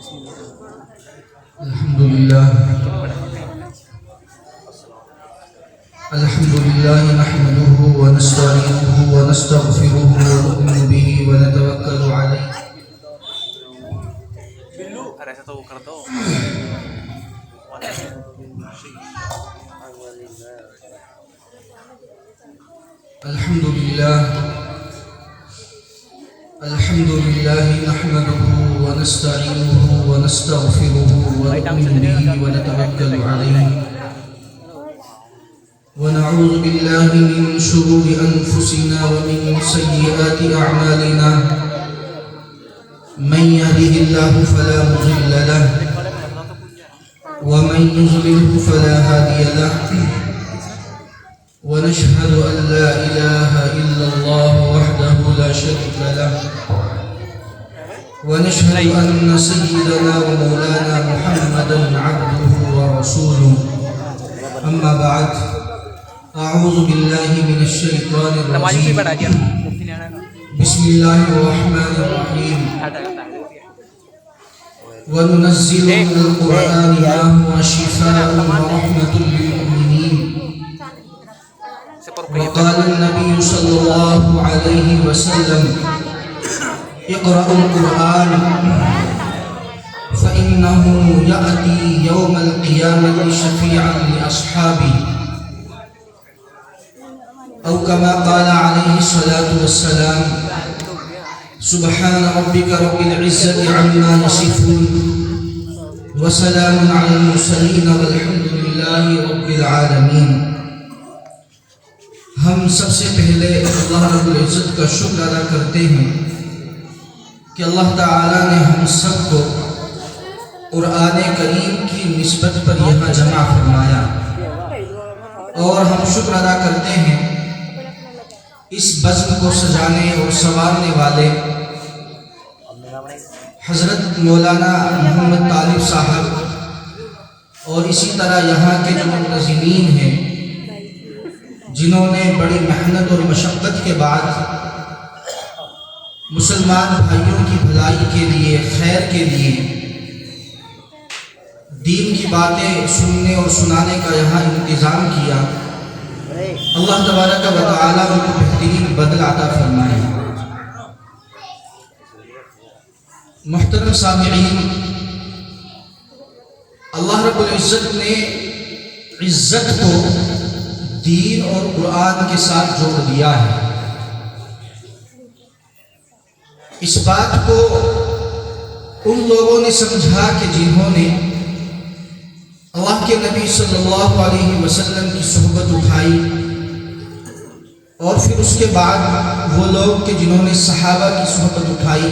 الحمد لله نحمده ونستعينه ونستغفره ونؤمن به ونتوكل عليه الحمد لله نحمده ونستعينه ونستغفره ونؤمن به ونتوكل عليه ونعوذ بالله من شرور أنفسنا ومن سيئات أعمالنا من يهده الله فلا مضل له ومن يضلله فلا هادي له ونشهد أن لا إله إلا الله وحده لا شريك له ونشهد أن سيدنا ومولانا محمدا عبده ورسوله أما بعد أعوذ بالله من الشيطان الرجيم بسم الله الرحمن الرحيم وننزل من القرآن ما هو شفاء ورحمة للمؤمنين وقال النبي صلى الله عليه وسلم اقرأوا القرآن فإنه يأتي يوم القيامة شفيعا لأصحابه أو كما قال عليه الصلاة والسلام سبحان ربك رب العزة عما يصفون وسلام على المرسلين والحمد لله رب العالمين. ہم سب سے پہلے اللہ رب العزت کا شکر ادا کرتے ہیں کہ اللہ تعالیٰ نے ہم سب کو قرآن کریم کی نسبت پر یہاں جمع فرمایا، اور ہم شکر ادا کرتے ہیں اس بزم کو سجانے اور سنوارنے والے حضرت مولانا محمد طالب صاحب اور اسی طرح یہاں کے جو منتظمین ہیں جنہوں نے بڑی محنت اور مشقت کے بعد مسلمان بھائیوں کی بھلائی کے لیے، خیر کے لیے دین کی باتیں سننے اور سنانے کا یہاں انتظام کیا. اللہ تبارک و تعالیٰ ان کو بہترین بدلہ عطا فرمائے. محترم سامعین، اللہ رب العزت نے عزت کو دین اور قرآن کے ساتھ جوڑ دیا ہے. اس بات کو ان لوگوں نے سمجھا کہ جنہوں نے اللہ کے نبی صلی اللہ علیہ وسلم کی صحبت اٹھائی، اور پھر اس کے بعد وہ لوگ کہ جنہوں نے صحابہ کی صحبت اٹھائی،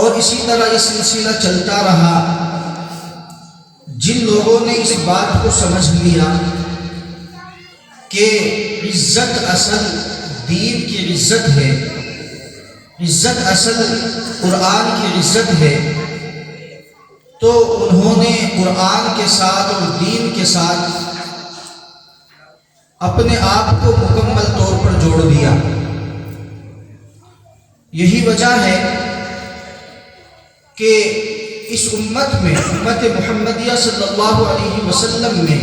اور اسی طرح یہ سلسلہ چلتا رہا. جن لوگوں نے اس بات کو سمجھ لیا کہ عزت اصل دین کی عزت ہے، عزت اصل قرآن کی عزت ہے، تو انہوں نے قرآن کے ساتھ اور دین کے ساتھ اپنے آپ کو مکمل طور پر جوڑ دیا. یہی وجہ ہے کہ اس امت میں، امت محمدیہ صلی اللہ علیہ وسلم میں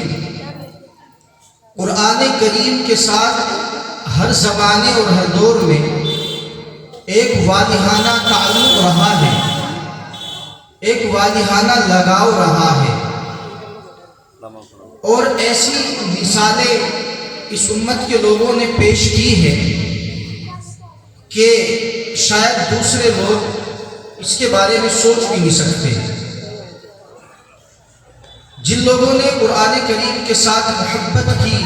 قرآن کریم کے ساتھ ہر زمانے اور ہر دور میں ایک والہانہ تعلق رہا ہے، ایک والہانہ لگاؤ رہا ہے. اور ایسی مثالیں اس امت کے لوگوں نے پیش کی ہے کہ شاید دوسرے لوگ اس کے بارے میں سوچ بھی نہیں سکتے. جن لوگوں نے قرآن کریم کے ساتھ محبت کی،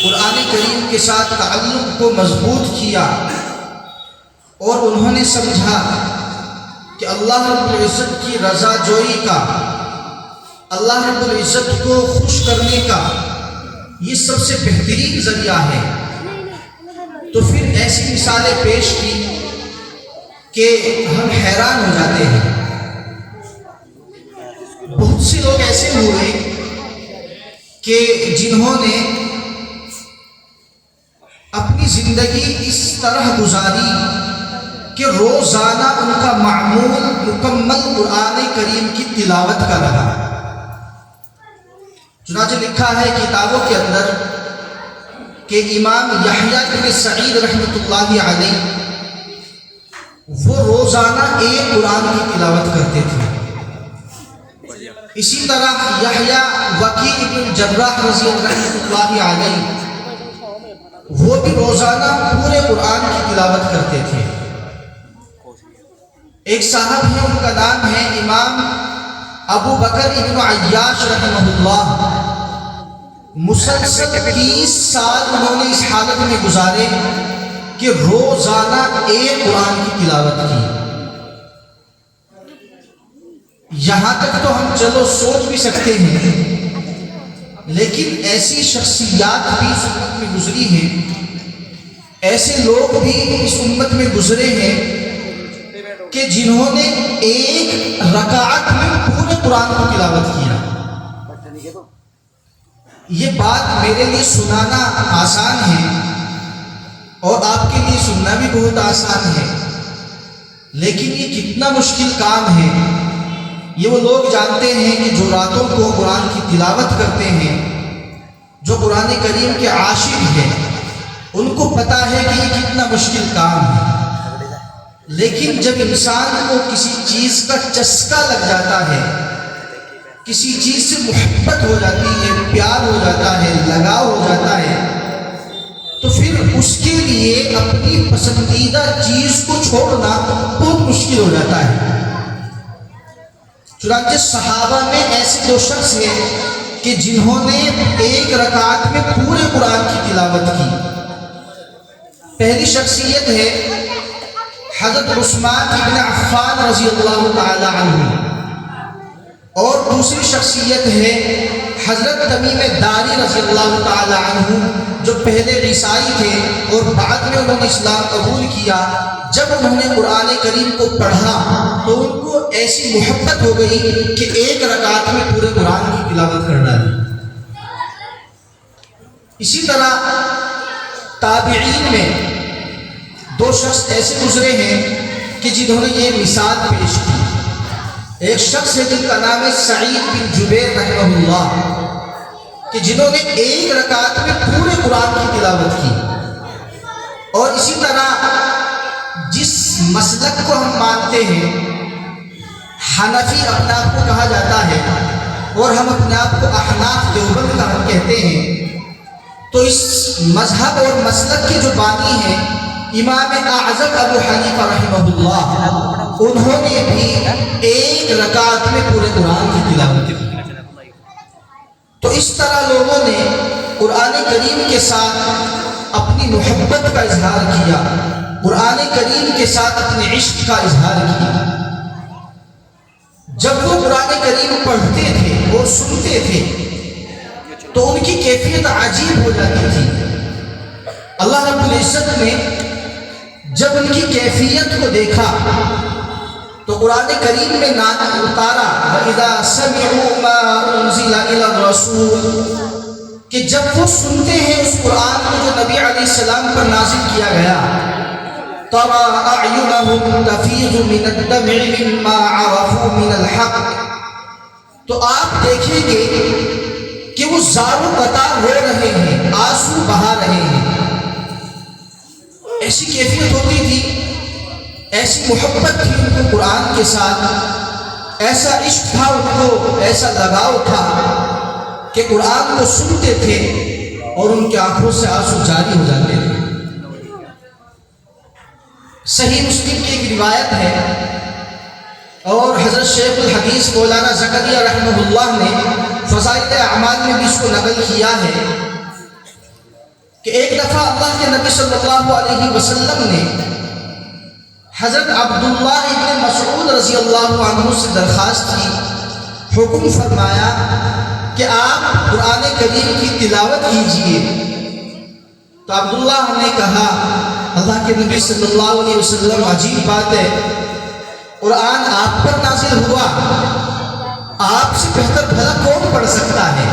قرآن کریم کے ساتھ تعلق کو مضبوط کیا، اور انہوں نے سمجھا کہ اللہ رب العزت کی رضا جوئی کا، اللہ رب العزت کو خوش کرنے کا یہ سب سے بہترین ذریعہ ہے، تو پھر ایسی مثالیں پیش کی کہ ہم حیران ہو جاتے ہیں. بہت سے لوگ ایسے ہوئے کہ جنہوں نے اپنی زندگی اس طرح گزاری کہ روزانہ ان کا معمول مکمل قرآن کریم کی تلاوت کا رہا۔ چنانچہ لکھا ہے کتابوں کے اندر کہ امام یحییٰ بن سعید رحمۃ اللہ علیہ وہ روزانہ ایک قرآن کی تلاوت کرتے تھے۔ اسی طرح یحییٰ وکیع بن جراح رضی اللہ علیہ وہ بھی روزانہ پورے قرآن کی تلاوت کرتے تھے۔ ایک صاحب ہیں، ان کا نام ہے امام ابو بکر ابن عیاش رحمہ اللہ، مسلسل 30 سال انہوں نے اس حالت میں گزارے کہ روزانہ ایک قرآن کی تلاوت کی۔ یہاں تک تو ہم چلو سوچ بھی سکتے ہیں، لیکن ایسی شخصیات بھی اس امت میں گزری ہیں، ایسے لوگ بھی اس امت میں گزرے ہیں کہ جنہوں نے ایک رکعت میں پورے قرآن کو تلاوت کیا۔ یہ بات میرے لیے سنانا آسان ہے اور آپ کے لیے سننا بھی بہت آسان ہے، لیکن یہ کتنا مشکل کام ہے یہ وہ لوگ جانتے ہیں کہ جو راتوں کو قرآن کی تلاوت کرتے ہیں، جو قرآن کریم کے عاشق ہیں، ان کو پتہ ہے کہ یہ کتنا مشکل کام ہے۔ لیکن جب انسان کو کسی چیز کا چسکا لگ جاتا ہے، کسی چیز سے محبت ہو جاتی ہے، پیار ہو جاتا ہے، لگاؤ ہو جاتا ہے، تو پھر اس کے لیے اپنی پسندیدہ چیز کو چھوڑنا بہت مشکل ہو جاتا ہے۔ چنانچہ صحابہ میں ایسے دو شخص ہیں کہ جنہوں نے ایک رکعت میں پورے قرآن کی تلاوت کی۔ پہلی شخصیت ہے حضرت عثمان ابن عفان رضی اللہ تعالی عنہ، اور دوسری شخصیت ہے حضرت تمیم داری رضی اللہ تعالی عنہ، جو پہلے عیسائی تھے اور بعد میں انہوں نے اسلام قبول کیا۔ جب انہوں نے قرآن کریم کو پڑھا تو ان کو ایسی محبت ہو گئی کہ ایک رکعت میں پورے قرآن کی تلاوت کر ڈالی۔ اسی طرح تابعین میں دو شخص ایسے گزرے ہیں کہ جنہوں نے یہ مثال پیش کی۔ ایک شخص ہے جن کا نام ہے سعید بن جبیر رحمہ اللہ، کہ جنہوں نے ایک رکعت میں پورے قرآن کی تلاوت کی۔ اور اسی طرح جس مسلک کو ہم مانتے ہیں، حنفی اپنے آپ کو کہا جاتا ہے اور ہم اپنے آپ کو احناف دیوبند کا ہم کہتے ہیں، تو اس مذہب اور مسلک کے جو بانی ہیں امام اعظم ابو حنیفہ رحمہ اللہ، انہوں نے بھی ایک رکعت میں پورے قرآن کی تلاوت کی۔ تو اس طرح لوگوں نے قرآن کریم کے ساتھ اپنی محبت کا اظہار کیا، قرآن کریم کے ساتھ اپنے عشق کا اظہار کیا۔ جب وہ قرآن کریم پڑھتے تھے اور سنتے تھے تو ان کی کیفیت عجیب ہو جاتی تھی۔ اللہ رب العزت نے جب ان کی کیفیت کو دیکھا تو قرآن کریم میں نام اتارا وَإِذَا سَمِعُوا مَا أُنزِلَ إِلَى الرَّسُولِ، کہ جب وہ سنتے ہیں اس قرآن کو جو نبی علیہ السلام پر نازل کیا گیا، تَرَى أَعْيُنَهُمْ تَفِيضُ مِنَ الدَّمْعِ مِمَّا عَرَفُوا مِنَ الْحَقِّ، تو آپ دیکھیں گے کہ وہ زار و قطار رو رہے ہیں، آنسو بہا رہے ہیں۔ ایسی کیفیت ہوتی تھی، ایسی محبت تھی ان کو قرآن کے ساتھ، ایسا عشق تھا ان کو، ایسا لگاؤ تھا کہ قرآن کو سنتے تھے اور ان کی آنکھوں سے آنسو جاری ہو جاتے تھے۔ صحیح مسلم کی ایک روایت ہے اور حضرت شیخ الحدیث مولانا زکریا رحمہ اللہ نے فضائل اعمال میں بھی اس کو نقل کیا ہے کہ ایک دفعہ اللہ کے نبی صلی اللہ علیہ وسلم نے حضرت عبداللہ ابن مسعود رضی اللہ عنہ سے درخواست کی، حکم فرمایا کہ آپ قرآن کریم کی تلاوت کیجئے۔ تو عبداللہ نے کہا اللہ کے نبی صلی اللہ علیہ وسلم، عجیب بات ہے، قرآن آپ پر نازل ہوا، آپ سے بہتر بھلا کون پڑھ سکتا ہے؟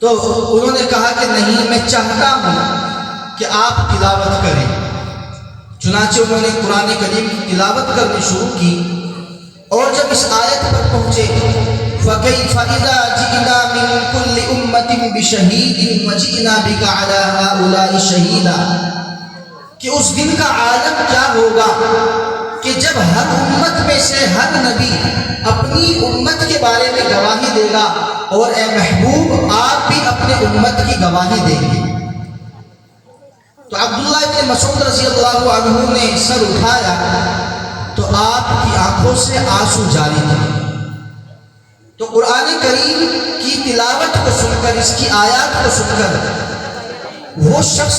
تو انہوں نے کہا کہ نہیں، میں چاہتا ہوں کہ آپ تلاوت کریں۔ چنانچہ انہوں نے قرآن کریم کی تلاوت کرنی شروع کی، اور جب اس آیت پر پہنچے فَكَيْفَ إِذَا جِئْنَا مِن كُلِّ أُمَّةٍ بِشَهِيدٍ وَجِئْنَا بِكَ عَلَى هَؤُلَاءِ شَهِيدًا، کہ اس دن کا عالم کیا ہوگا کہ جب ہر امت میں سے ہر نبی اپنی امت کے بارے میں گواہی دے گا، اور اے محبوب آپ بھی اپنے امت کی گواہی دیں گے۔ تو عبداللہ بن مسعود رضی اللہ عنہ نے سر اٹھایا تو آپ کی آنکھوں سے آنسو جاری تھے۔ تو قرآن کریم کی تلاوت کو سن کر، اس کی آیات کو سن کر وہ شخص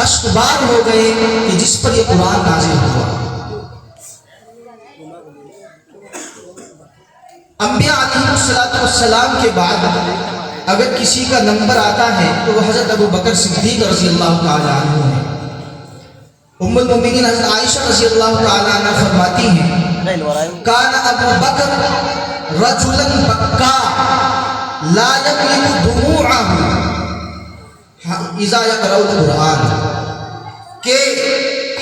اشکبار ہو گئے کہ جس پر یہ قرآن نازل ہوا۔ انبیاء علیہ السلام کے بعد اگر کسی کا نمبر آتا ہے تو وہ حضرت ابو بکر صدیق رضی اللہ تعالی عنہ ہے۔ ام المؤمنین حضرت عائشہ رضی اللہ تعالی عنہ فرماتی ہیں کان ابو بکر رجلا بکا لا یملک دموعہ اذا یقرأ القرآن، کہ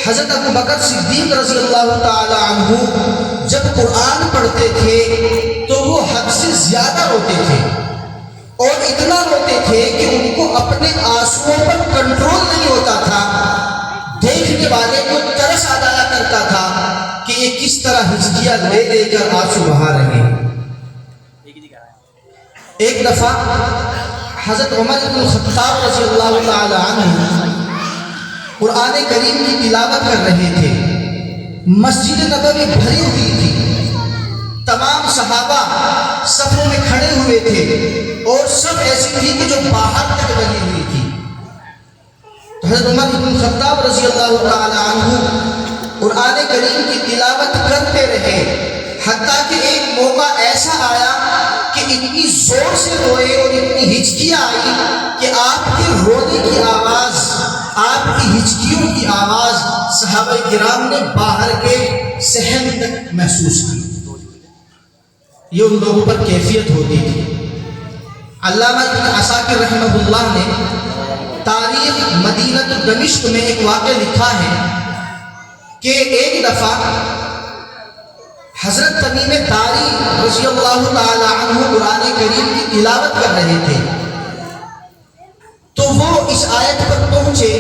حضرت ابو بکر صدیق رضی اللہ تعالی عنہ جب قرآن پڑھتے تھے تو وہ حد سے زیادہ روتے تھے، اور اتنا روتے تھے کہ ان کو اپنے آنسوؤں پر کنٹرول نہیں ہوتا تھا۔ دیکھنے والے کو ترس آ جایا کرتا تھا کہ یہ کس طرح ہچکیاں لے دے کر آنسو بہا رہے ہیں۔ ایک دفعہ حضرت عمر بن الخطاب رضی اللہ تعالی عنہ قرآن کریم کی تلاوت کر رہے تھے، مسجد نبوی بھری ہوئی تھی، تمام صحابہ صفوں میں کھڑے ہوئے تھے، اور سب ایسی تھی کہ جو باہر تک لگی ہوئی تھی۔ تو حضرت عمر بن الخطاب رضی اللہ تعالی عنہ قرآن کریم کی تلاوت کرتے رہے، حتیٰ کہ ایک موقع ایسا آیا کہ اتنی زور سے روئے اور اتنی ہچکیاں آئی کہ آپ کے رونے کی آواز، آپ کی ہچکیوں کی آواز صحابہ کرام نے باہر کے صحن تک محسوس کی۔ یہ ان لوگوں پر کیفیت ہوتی تھی۔ علامہ ابن عساکر رحمہ اللہ نے تاریخ مدینہ دمشق میں ایک واقعہ لکھا ہے کہ ایک دفعہ حضرت تمیم داری رضی اللہ تعالی عنہ قرآن کریم کی تلاوت کر رہے تھے، تو وہ اس آیت پر پہنچے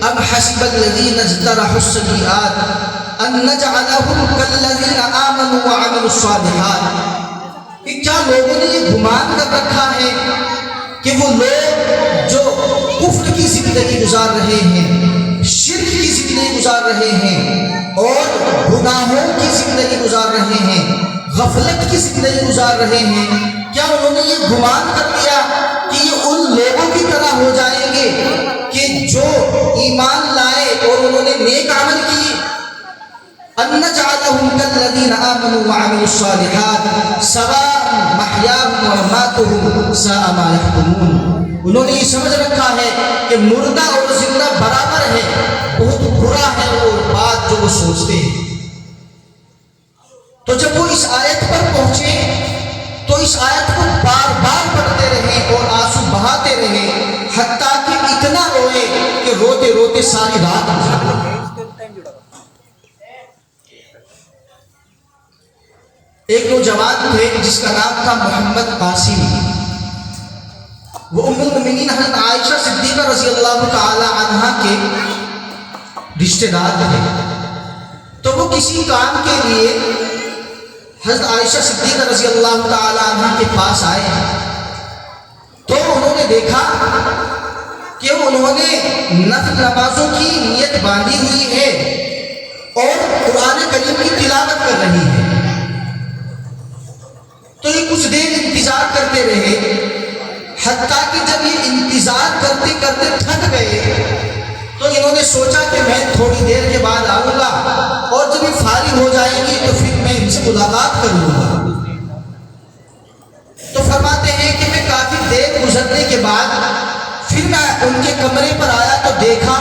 ام حسب الذین اجترحوا السیئات ان نجعلہم کالذین آمنوا وعملوا الصالحات، کہ کیا لوگوں نے یہ گمان کر رکھا ہے کہ وہ لوگ جو کفر کی زندگی گزار رہے ہیں، شرک کی زندگی گزار رہے ہیں، اور گناہوں کی زندگی گزار رہے ہیں، غفلت کی زندگی گزار رہے ہیں، کیا انہوں نے یہ گمان کر لیا کہ یہ ان لوگوں کی طرح ہو جائیں گے کہ جو ایمان لائے اور انہوں نے نیک عمل کی؟ ان نجعلہم کالذین آمنوا وعملوا الصالحات سواء محیاہم ومماتہم ساء ما یحکمون۔ انہوں نے یہ سمجھ رکھا ہے کہ مردہ اور زندہ برابر ہے، بہت برا ہے وہ بات جو وہ سوچتے ہیں۔ تو جب وہ اس آیت پر پہنچے تو اس آیت کو بار بار پڑھتے رہے اور آنسو بہاتے رہے، حتیٰ کہ اتنا روئے کہ روتے روتے ساری رات گزر گئی۔ ایک نوجوان تھے جس کا نام تھا محمد قاسم، وہ ام المؤمنین حضرت عائشہ صدیقہ رضی اللہ تعالی عنہا کے رشتہ دار تھے۔ تو وہ کسی کام کے لیے حضرت عائشہ صدیقہ رضی اللہ تعالی عنہ کے پاس آئے، تو انہوں نے دیکھا کہ انہوں نے نفل نمازوں کی نیت باندھی ہوئی ہے اور قرآن کریم کی تلاوت کر رہی ہے۔ تو یہ کچھ دیر انتظار کرتے رہے، حتیٰ کہ جب یہ انتظار کرتے کرتے تھک گئے تو انہوں نے سوچا کہ میں تھوڑی دیر کے بعد آؤں گا، اور جب یہ فارغ ہو جائیں گی تو پھر میں ان سے ملاقات کر لوں گا۔ تو فرماتے ہیں کہ میں کافی دیر گزرنے کے بعد پھر میں ان کے کمرے پر آیا تو دیکھا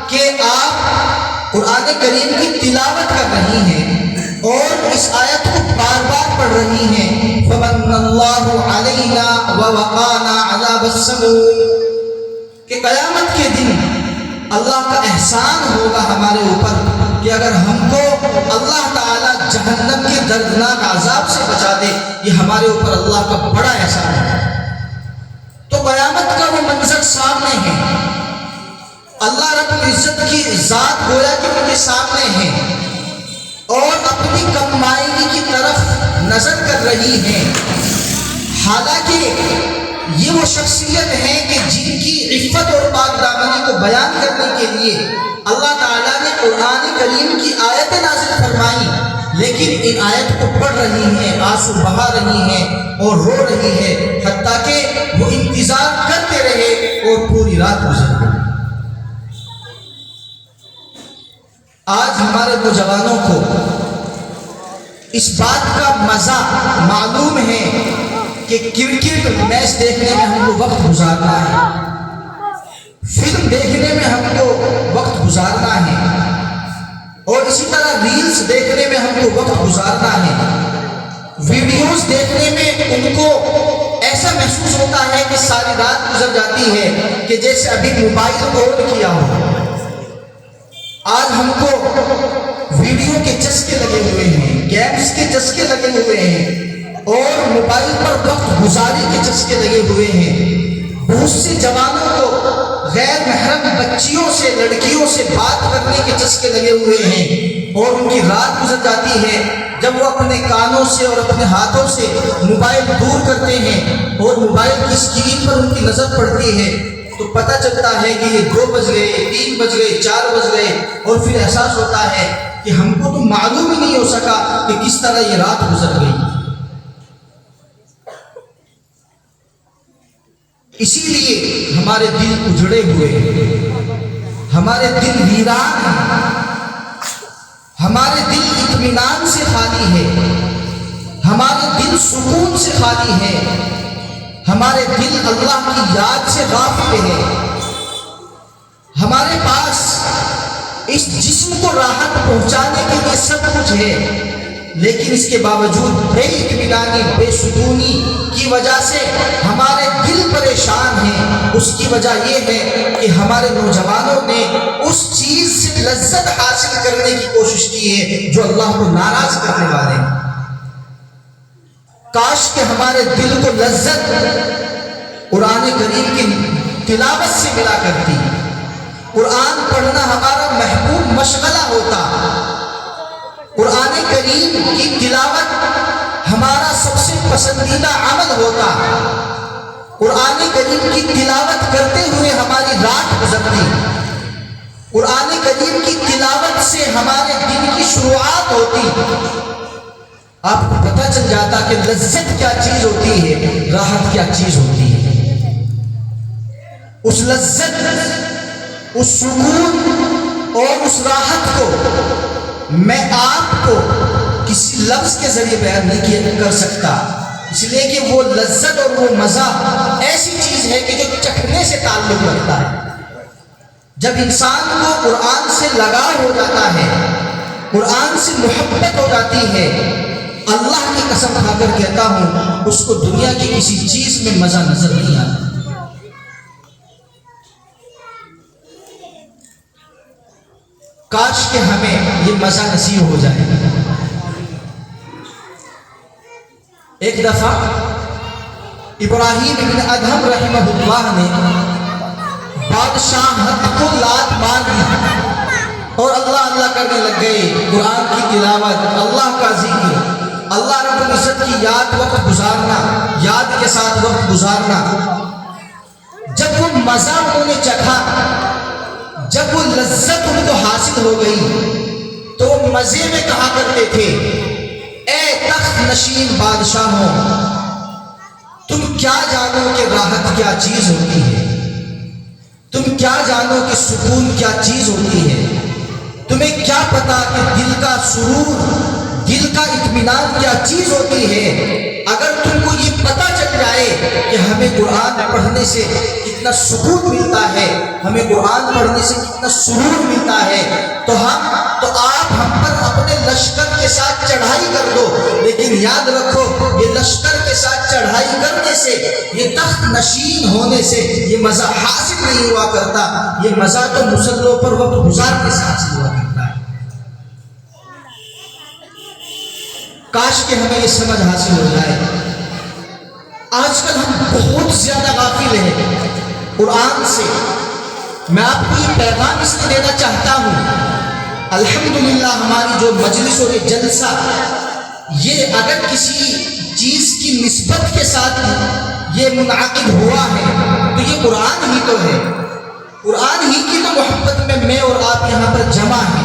کہ آپ قرآن کریم کی تلاوت کر رہی ہیں اور اس آیت کو بار بار پڑھ رہی ہیں، فَمَنَّ اللَّهُ عَلَيْنَا وَوَقَانَا عَذَابَ السَّمُومِ، کہ قیامت کے دن اللہ کا احسان ہوگا ہمارے اوپر کہ اگر ہم کو اللہ تعالیٰ جہنم کے دردناک عذاب سے بچا دے، یہ ہمارے اوپر اللہ کا بڑا احسان ہے۔ تو قیامت کا وہ منظر سامنے ہے، اللہ رب العزت کی ذات گویا کہ ان کے سامنے ہے اور اپنی کمائنی کی طرف نظر کر رہی ہے۔ حالانکہ یہ وہ شخصیت ہے کہ جن کی عفت اور پاک دامنی کو بیان کرنے کے لیے اللہ تعالیٰ نے قرآن کریم کی آیتیں نازل فرمائی، لیکن ان آیت کو پڑھ رہی ہیں، آنسو بہا رہی ہیں اور رو رہی ہے، حتیٰ کہ وہ انتظار کرتے رہے اور پوری رات گزر گئی۔ آج ہمارے نوجوانوں کو اس بات کا مزہ معلوم ہے کہ کرکٹ میچ دیکھنے میں ہم کو وقت گزارنا ہے، فلم دیکھنے میں ہم کو وقت گزارنا ہے، اور اسی طرح ریلز دیکھنے میں ہم کو وقت گزارنا ہے، ویڈیوز دیکھنے میں ان کو ایسا محسوس ہوتا ہے کہ ساری رات گزر جاتی ہے کہ جیسے ابھی موبائل آن کیا ہو۔ آج ہم کو ویڈیو کے چسکے لگے ہوئے ہیں، گیمز کے چسکے لگے ہوئے ہیں، اور موبائل پر وقت گزاری کے چسکے لگے ہوئے ہیں۔ بہت سے جوانوں کو غیر محرم بچیوں سے، لڑکیوں سے بات کرنے کے چسکے لگے ہوئے ہیں، اور ان کی رات گزر جاتی ہے جب وہ اپنے کانوں سے اور اپنے ہاتھوں سے موبائل دور کرتے ہیں اور موبائل کی اسکرین پر ان کی نظر پڑتی ہے تو پتہ چلتا ہے کہ یہ 2 بج گئے، 3 بج گئے، 4 بج گئے، اور پھر احساس ہوتا ہے کہ ہم کو تو معلوم ہی نہیں ہو سکا کہ کس طرح یہ رات گزر گئی۔ اسی لیے ہمارے دل اجڑے ہوئے ہیں، ہمارے دل ویران ہیں، ہمارے دل اطمینان سے خالی ہے، ہمارے دل سکون سے خالی ہے، ہمارے دل اللہ کی یاد سے غافل ہے۔ ہمارے پاس اس جسم کو راحت پہنچانے کے لیے سب کچھ ہے، لیکن اس کے باوجود بے اطمینانی، بے سکونی کی وجہ سے ہمارے دل پریشان ہیں۔ اس کی وجہ یہ ہے کہ ہمارے نوجوانوں نے اس چیز سے لذت حاصل کرنے کی کوشش کی ہے جو اللہ کو ناراض کرنے والے ہیں۔ کاش کہ ہمارے دل کو لذت قرآن کریم کی تلاوت سے ملا کرتی، قرآن پڑھنا ہمارا محبوب مشغلہ ہوتا، قرآن کریم کی تلاوت ہمارا سب سے پسندیدہ عمل ہوتا، قرآن کریم کی تلاوت کرتے ہوئے ہماری رات گزرتی، قرآن کریم کی تلاوت سے ہمارے دن کی شروعات ہوتی۔ آپ کو پتہ چل جاتا کہ لذت کیا چیز ہوتی ہے، راحت کیا چیز ہوتی ہے۔ اس لذت، اس سکون اور اس راحت کو میں آپ کو کسی لفظ کے ذریعے بیان نہیں کر سکتا، اس لیے کہ وہ لذت اور وہ مزہ ایسی چیز ہے کہ جو چکھنے سے تعلق رکھتا ہے۔ جب انسان کو قرآن سے لگاؤ ہو جاتا ہے، قرآن سے محبت ہو جاتی ہے، اللہ کی قسم کھا کر کہتا ہوں اس کو دنیا کی کسی چیز میں مزہ نظر نہیں آتا۔ کاش کہ ہمیں یہ مزہ نصیب ہو جائے۔ ایک دفعہ ابراہیم ابن ادہم رحمہ اللہ نے بادشاہ کو لات مار دی اور اللہ اللہ کرنے لگ گئے، قرآن کی تلاوت، اللہ کا ذکر، اللہ رب العزت کی یاد وقت گزارنا، یاد کے ساتھ وقت گزارنا۔ جب وہ مزہ انہوں نے چکھا، جب وہ لذت ان کو حاصل ہو گئی تو وہ مزے میں کہا کرتے تھے، اے تخت نشین بادشاہوں، تم کیا جانو کہ راحت کیا چیز ہوتی ہے، تم کیا جانو کہ سکون کیا چیز ہوتی ہے، تمہیں کیا پتا کہ دل کا سرور، دل کا اطمینان کیا چیز ہوتی ہے۔ اگر تم کو یہ پتہ چل جائے کہ ہمیں قرآن پڑھنے سے کتنا سکون ملتا ہے، ہمیں قرآن پڑھنے سے کتنا سرور ملتا ہے، تو آپ ہم پر اپنے لشکر کے ساتھ چڑھائی کر دو، لیکن یاد رکھو یہ لشکر کے ساتھ چڑھائی کرنے سے، یہ تخت نشین ہونے سے یہ مزہ حاصل نہیں ہوا کرتا. یہ مزہ تو مصلوں پر وقت گزارنے سے حاصل ہوا کرتا ہے. کاش کہ ہمیں یہ سمجھ حاصل ہو جائے. آج کل ہم بہت زیادہ غافل ہیں قرآن سے. میں آپ کو یہ پیغام اس لیے دینا چاہتا ہوں، الحمدللہ ہماری جو مجلس اور یہ جلسہ، یہ اگر کسی چیز کی نسبت کے ساتھ یہ منعقد ہوا ہے تو یہ قرآن ہی تو ہے. قرآن ہی کی تو محبت میں اور آپ یہاں پر جمع ہیں.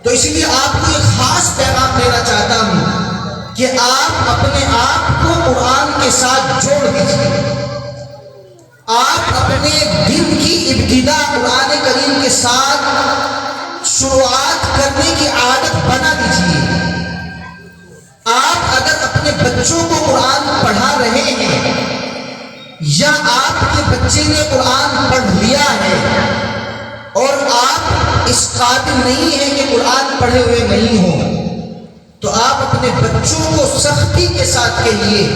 تو اس لیے آپ کو ایک خاص پیغام دینا چاہتا ہوں کہ آپ اپنے آپ کو قرآن کے ساتھ جوڑ دیجیے. آپ اپنے دن کی ابتدا قرآن کریم کے ساتھ شروعات کرنے کی عادت بنا دیجیے. آپ اگر اپنے بچوں کو قرآن پڑھا رہے ہیں یا آپ کے بچے نے قرآن پڑھ لیا ہے اور آپ اس قابل نہیں ہیں کہ قرآن پڑھے ہوئے نہیں ہوں، تو آپ اپنے بچوں کو سختی کے ساتھ کہیے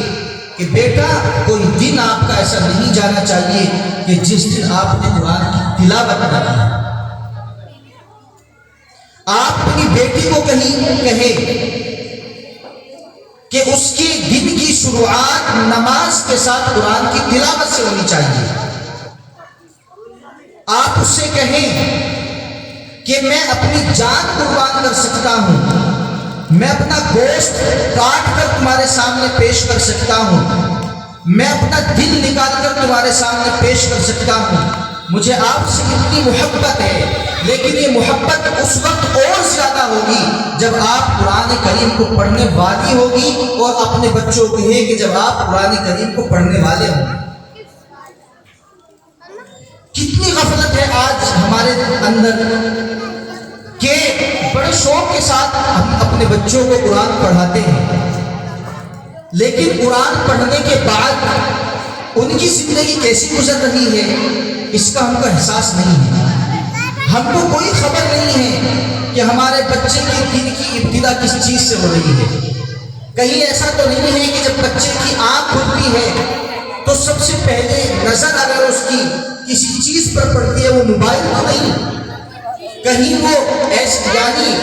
کہ بیٹا کوئی دن آپ کا ایسا نہیں جانا چاہیے کہ جس دن آپ نے قرآن کی تلاوت نہ کی. آپ اپنی بیٹی کو کہیں کہ اس کے دن کی شروعات نماز کے ساتھ قرآن کی تلاوت سے ہونی چاہیے. آپ اس سے کہیں کہ میں اپنی جان قربان کر سکتا ہوں، میں اپنا گوشت کاٹ کر تمہارے سامنے پیش کر سکتا ہوں، میں اپنا دل نکال کر تمہارے سامنے پیش کر سکتا ہوں. مجھے آپ سے اتنی محبت ہے، لیکن یہ محبت اس وقت اور زیادہ ہوگی جب آپ قرآن کریم کو پڑھنے والی ہوگی، اور اپنے بچوں کو کہیں کہ جب آپ قرآن کریم کو پڑھنے والے ہوں گے. کتنی غفلت ہے آج ہمارے اندر کہ بڑے شوق کے ساتھ ہم اپنے بچوں کو قرآن پڑھاتے ہیں، لیکن قرآن پڑھنے کے بعد ان کی زندگی کیسی گزر رہی ہے اس کا ہم کو احساس نہیں ہے. ہم کو کوئی خبر نہیں ہے کہ ہمارے بچے کے دن کی ابتدا کس چیز سے ہو رہی ہے. کہیں ایسا تو نہیں ہے کہ جب بچے کی آنکھ کھلتی ہے تو سب سے پہلے نظر اگر اس کی کسی چیز پر پڑتی ہے وہ موبائل تو نہیں، کہیں وہ ایسے یعنی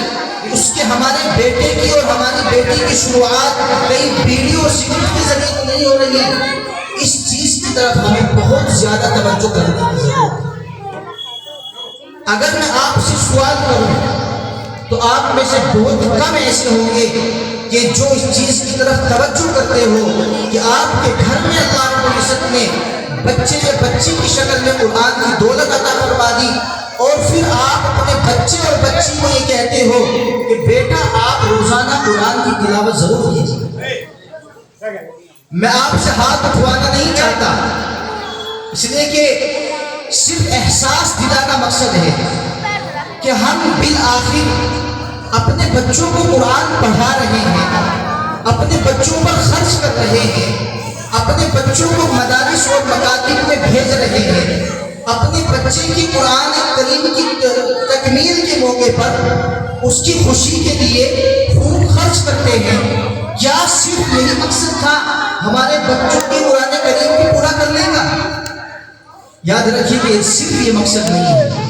اس کے ہمارے بیٹے کی اور ہماری بیٹی کی شروعات کئی ویڈیو اور سیریز کے ذریعے تو نہیں ہو رہی. اس چیز کی طرف ہمیں بہت زیادہ توجہ کرنے کی ضرورت ہے. اگر میں آپ سے سوال کروں تو آپ میں سے بہت کم ایسے ہوں گے کہ جو اس چیز کی طرف توجہ کرتے ہو کہ آپ کے گھر میں اللہ رب العزت نے بچے یا بچی کی شکل میں قرآن کی دولت عطا فرما دی، اور پھر آپ اپنے بچے اور بچی کو یہ کہتے ہو کہ بیٹا آپ روزانہ قرآن کی تلاوت ضرور کیجیے. میں آپ سے ہاتھ اٹھوانا نہیں چاہتا، اس لیے کہ صرف احساس دلانا مقصد ہے کہ ہم بالآخر اپنے بچوں کو قرآن پڑھا رہے ہیں، اپنے بچوں پر خرچ کر رہے ہیں، اپنے بچوں کو مدارس اور مکاتب میں بھیج رہے ہیں، اپنے بچے کی قرآن کریم کی تکمیل کے موقع پر اس کی خوشی کے لیے خون خرچ کرتے ہیں. کیا صرف یہی مقصد تھا ہمارے بچوں کی قرآن کریم کو پورا کرنے کا؟ یاد رکھیے کہ صرف یہ مقصد نہیں ہے.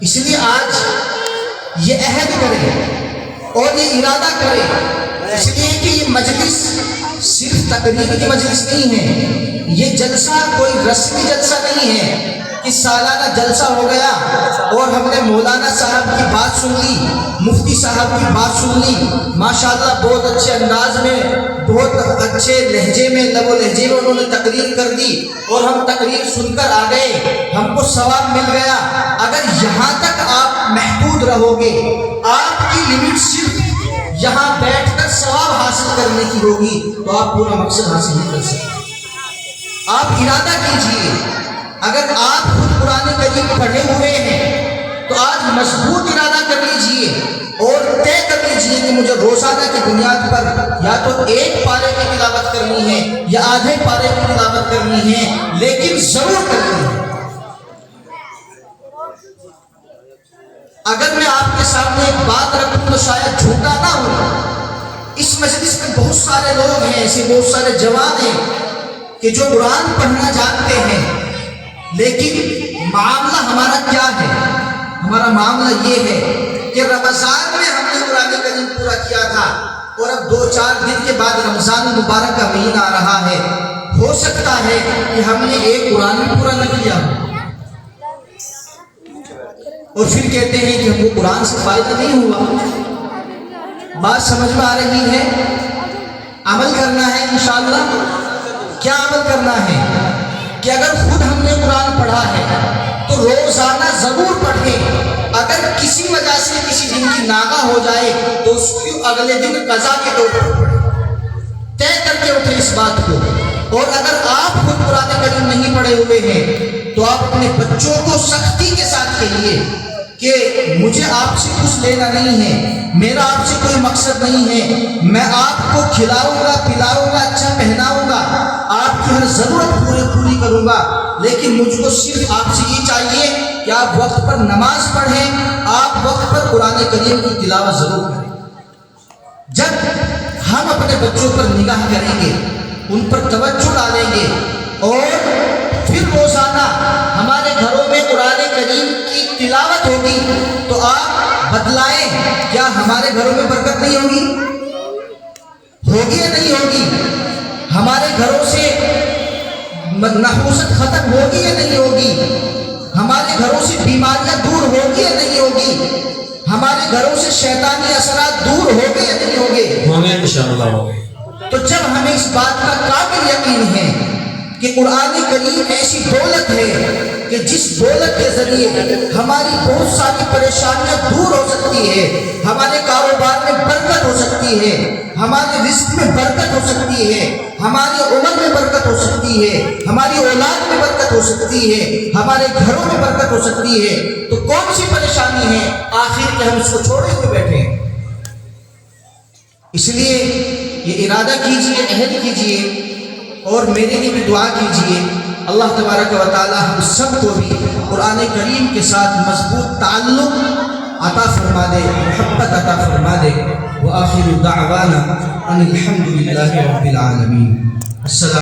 اس لیے آج یہ عہد کرے اور یہ ارادہ کرے، اس لیے کہ یہ مجلس صرف تقریر کی مجلس نہیں ہے، یہ جلسہ کوئی رسمی جلسہ نہیں ہے کہ سالانہ جلسہ ہو گیا اور ہم نے مولانا صاحب کی بات سن لی، مفتی صاحب کی بات سن لی، ماشاءاللہ بہت اچھے انداز میں بہت اچھے لہجے میں لب و لہجے میں انہوں نے تقریر کر دی اور ہم تقریر سن کر آ گئے، ہم کو ثواب مل گیا. اگر یہاں تک آپ محدود رہو گے، آپ کی لمٹ صرف یہاں بیٹھ کر ثواب حاصل کرنے کی ہوگی، تو آپ پورا مقصد حاصل نہیں کر سکتے. آپ ارادہ کیجئے، اگر آپ خود قرآن کریم پڑھے ہوئے ہیں تو آج مضبوط ارادہ کر لیجئے اور طے کر لیجئے کہ مجھے روزانہ کی بنیاد پر یا تو ایک پارے کی تلاوت کرنی ہے یا آدھے پارے کی تلاوت کرنی ہے، لیکن ضرور کرنی ہے. اگر میں آپ کے سامنے ایک بات رکھوں تو شاید جھوٹا نہ ہو، اس مجلس میں بہت بہت سارے لوگ ہیں، ایسے بہت سارے جوان ہیں کہ جو قرآن پڑھنا جانتے ہیں، لیکن معاملہ ہمارا کیا ہے؟ ہمارا معاملہ یہ ہے کہ رمضان میں ہم نے قرآن کریم پورا کیا تھا اور اب 2-4 دن کے بعد رمضان مبارک کا مہینہ آ رہا ہے، ہو سکتا ہے کہ ہم نے ایک قرآن بھی پورا نہ کیا اور پھر کہتے ہیں کہ ہم کو قرآن سے فائدہ نہیں ہوا۔ بات سمجھ میں آ رہی ہے؟ عمل کرنا ہے انشاءاللہ۔ کیا عمل کرنا ہے؟ کہ اگر خود ہم نے قرآن پڑھا ہے تو روزانہ ضرور پڑھیں۔ اگر کسی وجہ سے کسی دن کی ناغہ ہو جائے تو اس کی اگلے دن قضا کے طور پر پڑھیں، طے کر کے اٹھیں اس بات کو۔ اور اگر آپ خود قرآن کریم نہیں پڑھے ہوئے ہیں تو آپ اپنے بچوں کو سختی کے ساتھ کہیے کہ مجھے آپ سے کچھ لینا نہیں ہے، میرا آپ سے کوئی مقصد نہیں ہے، میں آپ کو کھلاؤں گا، پلاؤں گا، اچھا پہناؤں گا، آپ کی ہر ضرورت پوری کروں گا، لیکن مجھ کو صرف آپ سے یہ چاہیے کہ آپ وقت پر نماز پڑھیں، آپ وقت پر قرآن کریم کی تلاوت ضرور کریں۔ جب ہم اپنے بچوں پر نگاہ کریں گے، ان پر توجہ ڈالیں گے اور پھر روزانہ ہمارے گھروں میں قرآن کریم کی تلاوت ہوگی تو آپ بتلائیں کیا ہمارے گھروں میں برکت نہیں ہوگی؟ ہوگی یا نہیں ہوگی؟ ہمارے گھروں سے نحوست ختم ہوگی یا نہیں ہوگی؟ ہمارے گھروں سے بیماریاں دور ہوگی یا نہیں ہوگی؟ ہمارے گھروں سے شیطانی اثرات دور ہوگے یا نہیں ہوگے؟ ہوں انشاءاللہ ہوگے۔ تو جب ہمیں اس بات کا کامل یقین ہے کہ قرآن کریم ایسی دولت ہے کہ جس دولت کے ذریعے ہماری بہت ساری پریشانیاں دور ہو سکتی ہے، ہمارے کاروبار میں برکت ہو سکتی ہے، ہمارے رزق میں برکت ہو سکتی ہے، ہماری عمر میں برکت ہو سکتی ہے، ہماری اولاد میں برکت ہو سکتی ہے، ہمارے گھروں میں برکت ہو سکتی ہے، تو کون سی پریشانی ہے آخر کہ ہم اس کو چھوڑے ہوئے بیٹھے ہیں؟ اس لیے یہ ارادہ کیجئے، عہد کیجئے اور میرے لیے بھی دعا کیجئے، اللہ تبارک و تعالی ہم سب کو بھی قرآن کریم کے ساتھ مضبوط تعلق عطا فرما دے، محبت عطا فرما دے۔ وآخر دعوانا ان الحمد للہ رب العالمین۔ السلام